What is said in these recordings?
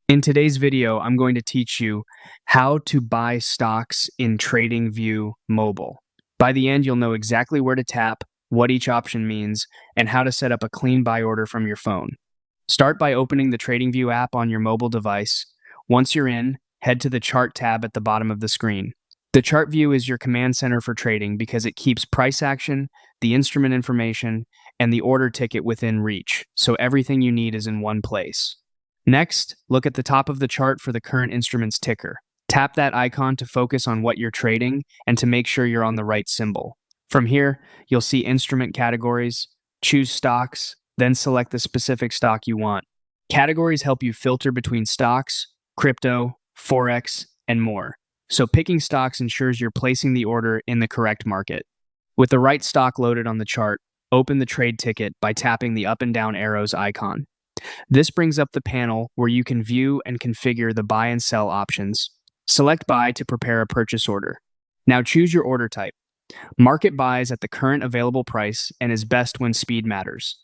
In today's video, I'm going to teach you how to buy stocks in TradingView Mobile. By the end, you'll know exactly where to tap, what each option means, and how to set up a clean buy order from your phone. Start by opening the TradingView app on your mobile device. Once you're in, head to the Chart tab at the bottom of the screen. The chart view is your command center for trading because it keeps price action, the instrument information, and the order ticket within reach, so everything you need is in one place. Next, look at the top of the chart for the current instrument's ticker. Tap that icon to focus on what you're trading and to make sure you're on the right symbol. From here, you'll see instrument categories, choose stocks, then select the specific stock you want. Categories help you filter between stocks, crypto, forex, and more. So picking stocks ensures you're placing the order in the correct market. With the right stock loaded on the chart, open the trade ticket by tapping the up and down arrows icon. This brings up the panel where you can view and configure the buy and sell options. Select buy to prepare a purchase order. Now choose your order type. Market buys at the current available price and is best when speed matters.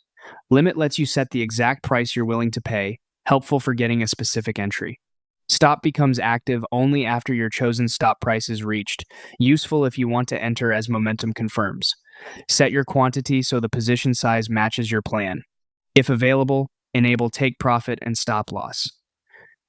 Limit lets you set the exact price you're willing to pay, helpful for getting a specific entry. Stop becomes active only after your chosen stop price is reached, useful if you want to enter as momentum confirms. Set your quantity so the position size matches your plan. If available, enable take profit and stop loss.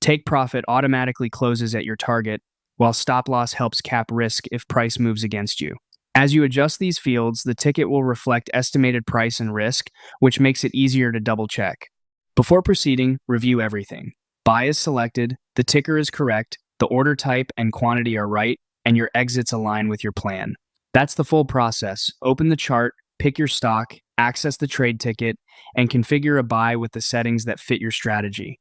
Take profit automatically closes at your target, while stop loss helps cap risk if price moves against you. As you adjust these fields, the ticket will reflect estimated price and risk, which makes it easier to double check. Before proceeding, review everything. Buy is selected, the ticker is correct, the order type and quantity are right, and your exits align with your plan. That's the full process. Open the chart, pick your stock, access the trade ticket, and configure a buy with the settings that fit your strategy.